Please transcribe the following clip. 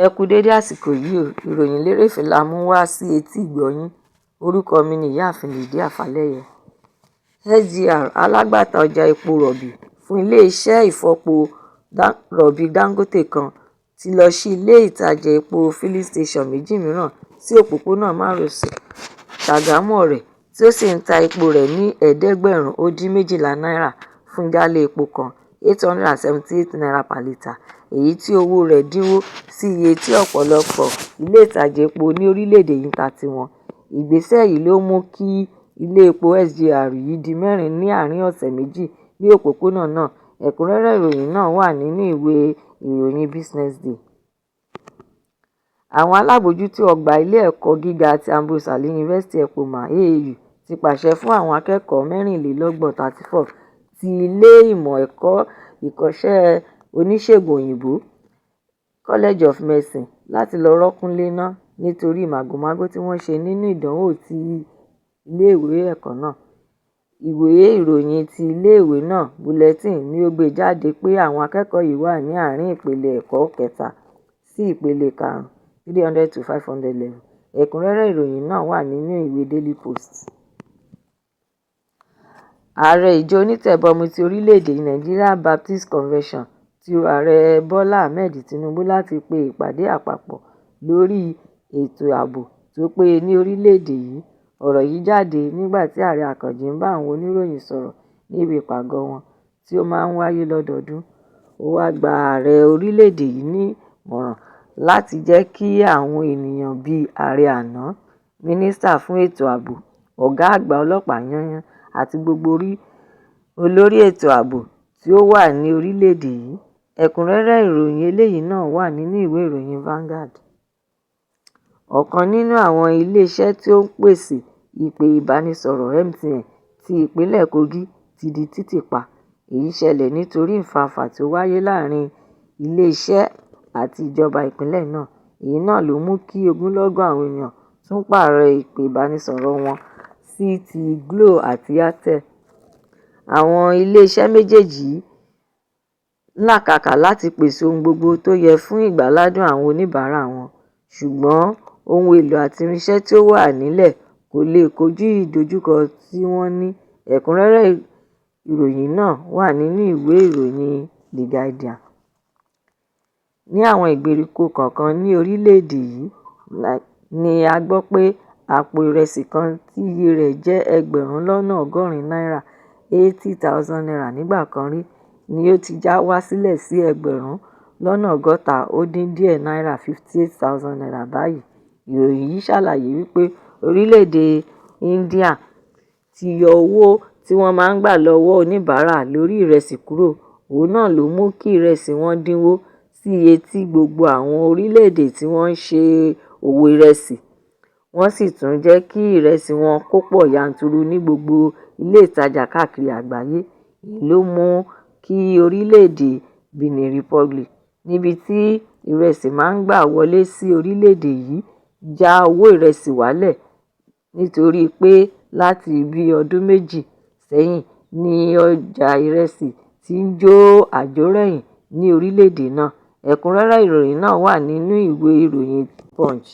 Ẹ kú dédé àsìkò yìí o, ìròyìn lérèfé la mú wá sí etí ìgbọ́-yín. Orúkọ mi ni Ìyáàfin Lydia Fálẹ́yẹ. SGR alágbàtà ọjà epo rọ̀bì fún ilé-iṣẹ́ ìfọpo rọ̀bì Dangote kan ti lọ sí ilé ìtajà epo filling station méjì mìíràn sí òpópónà márosẹ̀ Ṣàgámù-Ọ̀rẹ́ tí ó sì ń ta epo rẹ̀ ní Náírà fún jálá epo kan Naira 878 per litre, èyí tí owó rẹ̀ dínwó sí iye tí ọ̀pọ̀lọpọ̀ ilé ìtajà epo ní orílẹ̀-èdè yìí ń ta tiwọn. Ìgbésẹ̀ yìí ló mú kí ilé epo SGR yìí di mẹ́rin ní àárín ọ̀sẹ̀ méjì ní òpópónà náà. Ẹ̀kúnrẹ́rẹ́ ìròyìn náà wà nínú ìwé ìròyìn Business Day. Àwọn alábòójútó ọgbà ilé ẹ̀kọ́ gíga ti Ambrose Ali University Epoma (AAU) ti pàṣẹ fún àwọn akẹ́kọ̀ọ́ 34 ti ilé ìmọ̀ ẹ̀kọ́ ìkọ́ṣẹ́ oníṣègùn òyìnbó College of Medicine láti lọ rọ́kúnlé ná nítorí màgòmágó tí wọ́n ṣe nínú ìdánwò ti iléèwé ẹ̀kọ́ náà. Ìwé ìròyìn ti iléèwé náà Bulletin ni ó gbé jáde pé àwọn akẹ́kọ̀ọ́ yìí wà ní àárín ìpele ẹ̀kọ́ kẹta sí ìpele karùn-ún 300 to 500 level. Ẹ̀kúnrẹ́rẹ́ ìròyìn náà wà nínú ìwé Daily Post. Ààrẹ ìjọ onítẹ̀bọmi ti orílẹ̀-èdè Nigerian Baptist Convention ti rọ Ààrẹ Bọ́lá Ahmed Tinubu láti pe ìpàdé àpapọ̀ lórí ètò ààbò tó péye ní orílẹ̀-èdè yìí. Ọ̀rọ̀ yìí jáde nígbà tí Ààrẹ Àkànjí ń bá àwọn oníròyìn sọ̀rọ̀ níbi ìpàgọ́ wọn tí ó máa ń wáyé lọ́dọọdún. Ó wá gba ààrẹ orílẹ̀-èdè yìí nímọ̀ràn láti jẹ́ kí àwọn ènìyàn bíi ààrẹ àná, mínísítà fún ètò ààbò, ọ̀gá àgbà ọlọ́pàá yányán àti gbogbo olórí ètò ààbò tí ó wà ní orílẹ̀-èdè yìí. Ẹ̀kúnrẹ́rẹ́ ìròyìn eléyìí náà wà nínú ìwé ìròyìn Vanguard. Ọ̀kan nínú àwọn ilé-iṣẹ́ tí ó ń pèsè ìpè ìbánisọ̀rọ̀ MTN ti ìpínlẹ̀ Kogi ti di títì pa. Èyí ṣẹlẹ̀ nítorí ìfàǹfà tí ó wáyé láàrin ilé-iṣẹ́ àti ìjọba ìpínlẹ̀ náà. Èyí náà ló mú kí ogunlọ́gọ̀ àwọn ènìyàn tún pààrọ̀ ìpè ìbánisọ̀rọ̀ wọn sí ti Glo àti Airtel. Àwọn ilé-iṣẹ́ méjèèjì làkàkà láti pèsè ohun gbogbo tó yẹ fún ìgbàládùn àwọn oníbàárà wọn, ṣùgbọ́n ohun èlò àti irinṣẹ́ tí ó wà nílẹ̀ kò lè kojú ìdojúkọ tí wọ́n ní. Ẹ̀kúnrẹ́rẹ́ ìròyìn náà wà nínú ìwé ìròyìn The Guardian. Ní àwọn ìgbèríko kọ̀ọ̀kan ní orílẹ̀-èdè yìí ni a gbọ́ pé àpò ìrẹsì kan tí iye rẹ̀ jẹ́ Náírà 80,000 naira nígbà kan rí ni ó ti já wá sílẹ̀ sí Náírà 58,000 naira báyìí. Ìròyìn yìí ṣàlàyé wípé orílẹ̀-èdè India ti yọ owó tí wọ́n máa ń gbà lọ́wọ́ oníbàárà lórí ìrẹsì kúrò. Òun náà ló mú kí ìrẹsì wọn dínwó sí iye tí gbogbo àwọn orílẹ̀-èdè tí wọ́n ń ṣe òwò ìrẹsì. Wọ́n sì tún jẹ́ kí ìrẹsì wọn kó pọ̀ yanturu ní gbogbo ilé ìtajà káàkiri àgbáyé. Èyí ló mú kí orílẹ̀-èdè Benin Republic, níbi tí ìrẹsì máa ń gbà wọlé sí orílẹ̀-èdè yìí, já owó ìrẹsì wálẹ̀ nítorí pé láti bí ọdún méjì sẹ́yìn ni ọjà ìrẹsì ti ń jó àjórẹ̀yìn ní orílẹ̀-èdè náà. Ẹ̀kúnrẹ́rẹ́ ìròyìn náà wà nínú ìwé ìròyìn Punch.